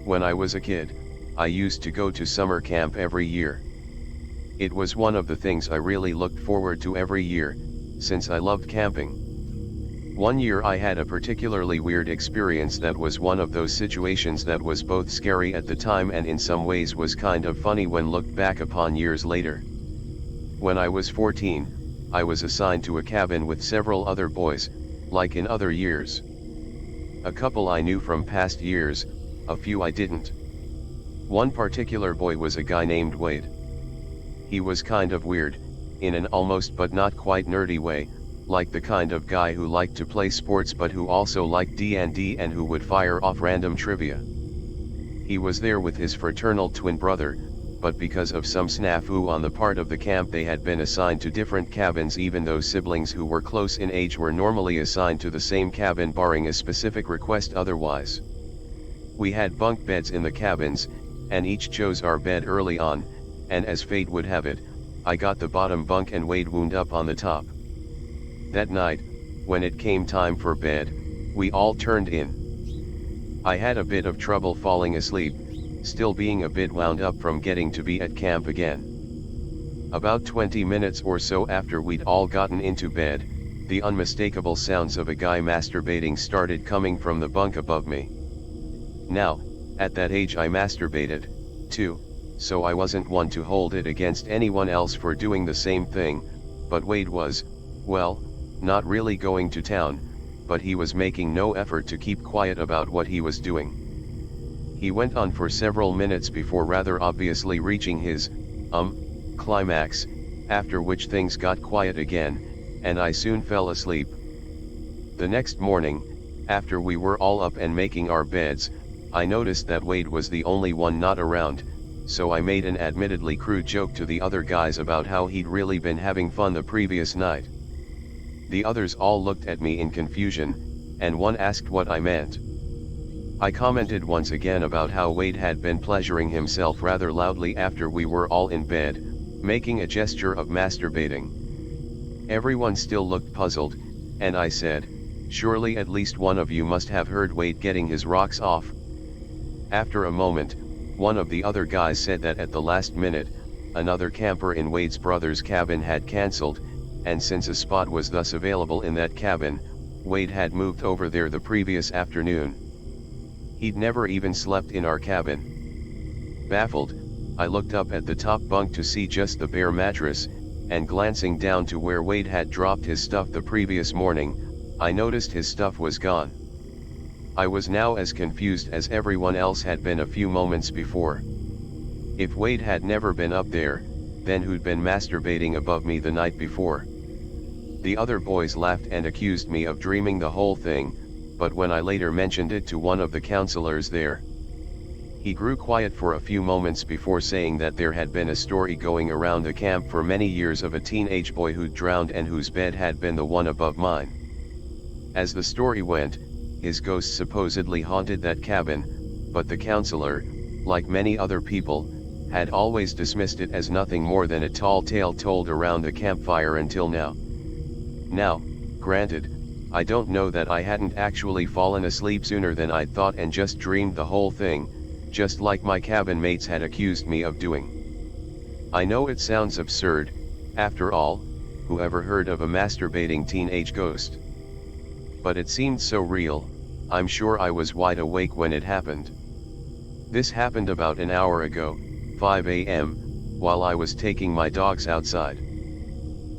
When I was a kid, I used to go to summer camp every year. It was one of the things I really looked forward to every year, since I loved camping. One year I had a particularly weird experience that was one of those situations that was both scary at the time and in some ways was kind of funny when looked back upon years later. When I was 14, I was assigned to a cabin with several other boys, like in other years. A couple I knew from past years, a few I didn't. One particular boy was a guy named Wade. He was kind of weird, in an almost but not quite nerdy way, like the kind of guy who liked to play sports but who also liked D&D and who would fire off random trivia. He was there with his fraternal twin brother, but because of some snafu on the part of the camp they had been assigned to different cabins even though siblings who were close in age were normally assigned to the same cabin barring a specific request otherwise. We had bunk beds in the cabins, and each chose our bed early on, and as fate would have it, I got the bottom bunk and Wade wound up on the top. That night, when it came time for bed, we all turned in. I had a bit of trouble falling asleep, still being a bit wound up from getting to be at camp again. About 20 minutes or so after we'd all gotten into bed, the unmistakable sounds of a guy masturbating started coming from the bunk above me. Now, at that age I masturbated, too, so I wasn't one to hold it against anyone else for doing the same thing, but Wade was, well, not really going to town, but he was making no effort to keep quiet about what he was doing. He went on for several minutes before rather obviously reaching his, climax, after which things got quiet again, and I soon fell asleep. The next morning, after we were all up and making our beds, I noticed that Wade was the only one not around, so I made an admittedly crude joke to the other guys about how he'd really been having fun the previous night. The others all looked at me in confusion, and one asked what I meant. I commented once again about how Wade had been pleasuring himself rather loudly after we were all in bed, making a gesture of masturbating. Everyone still looked puzzled, and I said, "Surely at least one of you must have heard Wade getting his rocks off." After a moment, one of the other guys said that at the last minute, another camper in Wade's brother's cabin had cancelled, and since a spot was thus available in that cabin, Wade had moved over there the previous afternoon. He'd never even slept in our cabin. Baffled, I looked up at the top bunk to see just the bare mattress, and glancing down to where Wade had dropped his stuff the previous morning, I noticed his stuff was gone. I was now as confused as everyone else had been a few moments before. If Wade had never been up there, then who'd been masturbating above me the night before? The other boys laughed and accused me of dreaming the whole thing, but when I later mentioned it to one of the counselors there, he grew quiet for a few moments before saying that there had been a story going around the camp for many years of a teenage boy who'd drowned and whose bed had been the one above mine. As the story went, his ghost supposedly haunted that cabin, but the counselor, like many other people, had always dismissed it as nothing more than a tall tale told around the campfire until now. Now, granted, I don't know that I hadn't actually fallen asleep sooner than I'd thought and just dreamed the whole thing, just like my cabin mates had accused me of doing. I know it sounds absurd, after all, who ever heard of a masturbating teenage ghost? But it seemed so real, I'm sure I was wide awake when it happened. This happened about an hour ago, 5 a.m., while I was taking my dogs outside.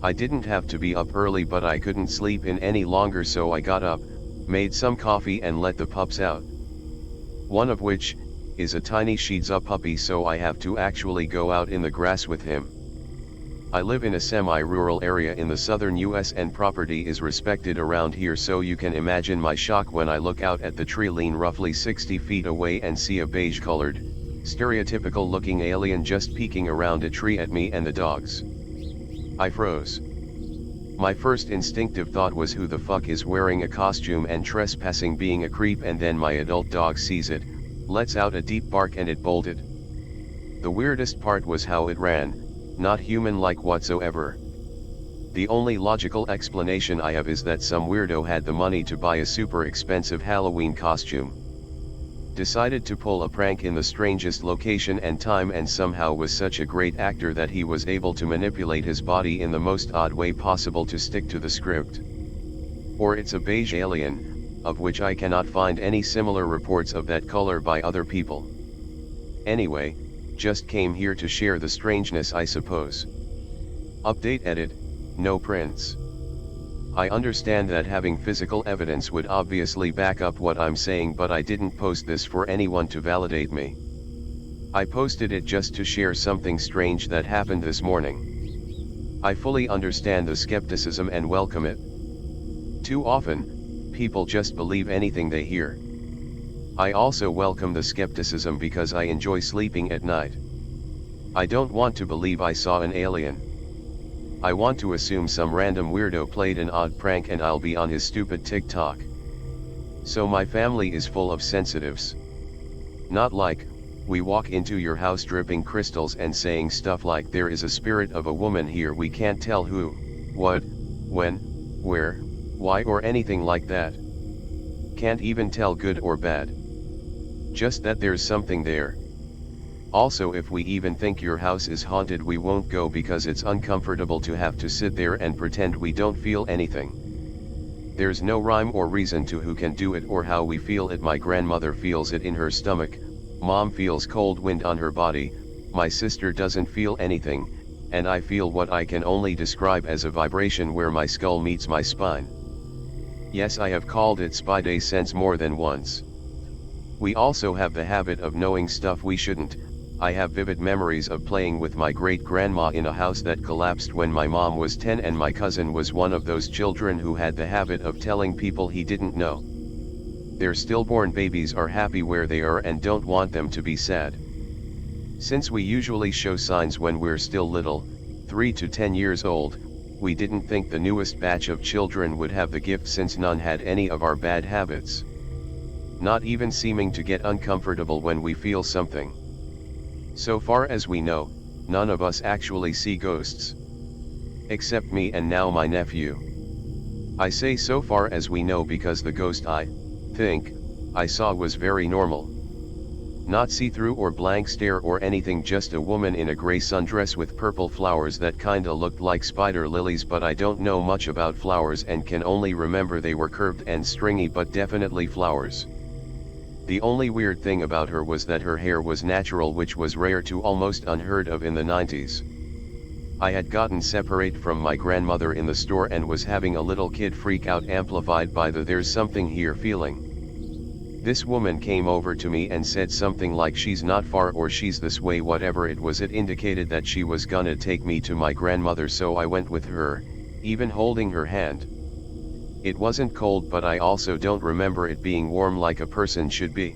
I didn't have to be up early but I couldn't sleep in any longer so I got up, made some coffee and let the pups out. One of which is a tiny Shih Tzu puppy so I have to actually go out in the grass with him. I live in a semi-rural area in the southern US and property is respected around here so you can imagine my shock when I look out at the tree line roughly 60 feet away and see a beige-colored, stereotypical looking alien just peeking around a tree at me and the dogs. I froze. My first instinctive thought was who the fuck is wearing a costume and trespassing being a creep and then my adult dog sees it, lets out a deep bark and it bolted. The weirdest part was how it ran, not human-like whatsoever. The only logical explanation I have is that some weirdo had the money to buy a super expensive Halloween costume. Decided to pull a prank in the strangest location and time, and somehow was such a great actor that he was able to manipulate his body in the most odd way possible to stick to the script. Or it's a beige alien, of which I cannot find any similar reports of that color by other people. Anyway, just came here to share the strangeness, I suppose. Update edit, no prints. I understand that having physical evidence would obviously back up what I'm saying, but I didn't post this for anyone to validate me. I posted it just to share something strange that happened this morning. I fully understand the skepticism and welcome it. Too often, people just believe anything they hear. I also welcome the skepticism because I enjoy sleeping at night. I don't want to believe I saw an alien. I want to assume some random weirdo played an odd prank and I'll be on his stupid TikTok. So my family is full of sensitives. Not like, we walk into your house dripping crystals and saying stuff like there is a spirit of a woman here, we can't tell who, what, when, where, why or anything like that. Can't even tell good or bad. Just that there's something there. Also, if we even think your house is haunted, we won't go because it's uncomfortable to have to sit there and pretend we don't feel anything. There's no rhyme or reason to who can do it or how we feel it. My grandmother feels it in her stomach, mom feels cold wind on her body, my sister doesn't feel anything, and I feel what I can only describe as a vibration where my skull meets my spine. Yes, I have called it Spidey sense more than once. We also have the habit of knowing stuff we shouldn't. I have vivid memories of playing with my great-grandma in a house that collapsed when my mom was 10, and my cousin was one of those children who had the habit of telling people he didn't know. Their stillborn babies are happy where they are and don't want them to be sad. Since we usually show signs when we're still little, 3 to 10 years old, we didn't think the newest batch of children would have the gift since none had any of our bad habits. Not even seeming to get uncomfortable when we feel something. So far as we know, none of us actually see ghosts. Except me and now my nephew. I say so far as we know because the ghost I saw was very normal. Not see-through or blank stare or anything, just a woman in a gray sundress with purple flowers that kinda looked like spider lilies, but I don't know much about flowers and can only remember they were curved and stringy, but definitely flowers. The only weird thing about her was that her hair was natural, which was rare to almost unheard of in the 90s. I had gotten separate from my grandmother in the store and was having a little kid freak out amplified by the "there's something here" feeling. This woman came over to me and said something like she's not far or she's this way, whatever it was. It indicated that she was gonna take me to my grandmother, so I went with her, even holding her hand. It wasn't cold, but I also don't remember it being warm like a person should be.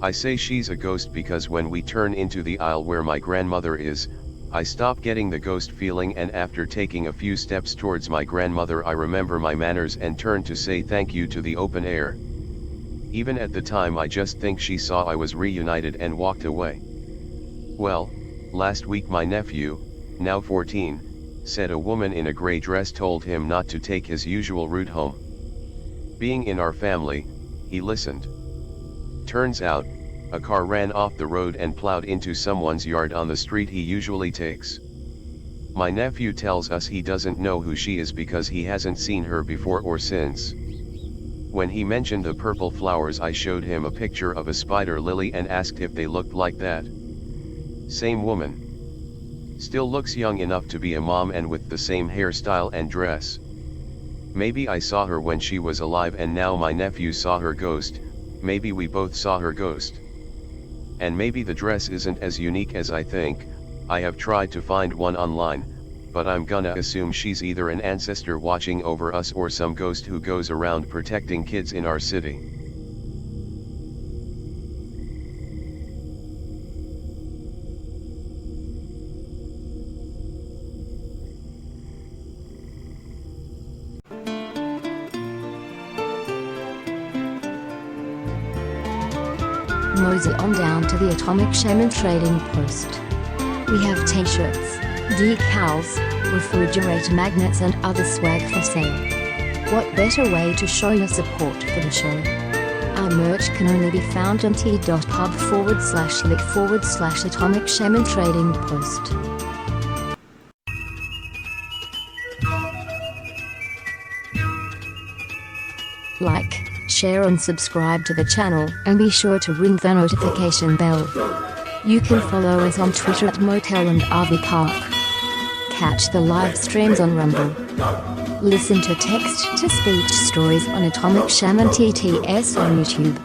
I say she's a ghost because when we turn into the aisle where my grandmother is, I stop getting the ghost feeling, and after taking a few steps towards my grandmother I remember my manners and turn to say thank you to the open air. Even at the time I just think she saw I was reunited and walked away. Well, last week my nephew, now 14, said a woman in a gray dress told him not to take his usual route home. Being in our family, he listened. Turns out, a car ran off the road and plowed into someone's yard on the street he usually takes. My nephew tells us he doesn't know who she is because he hasn't seen her before or since. When he mentioned the purple flowers, I showed him a picture of a spider lily and asked if they looked like that. Same woman. Still looks young enough to be a mom and with the same hairstyle and dress. Maybe I saw her when she was alive and now my nephew saw her ghost, maybe we both saw her ghost. And maybe the dress isn't as unique as I think. I have tried to find one online, but I'm gonna assume she's either an ancestor watching over us or some ghost who goes around protecting kids in our city. Mosey on down to the Atomic Shaman Trading Post. We have t-shirts, decals, refrigerator magnets and other swag for sale. What better way to show your support for the show? Our merch can only be found on t.pub/link/Atomic Shaman Trading Post. Like, share and subscribe to the channel, and be sure to ring the notification bell. You can follow us on Twitter at Motel and RV Park. Catch the live streams on Rumble. Listen to text-to-speech stories on Atomic Shaman TTS on YouTube.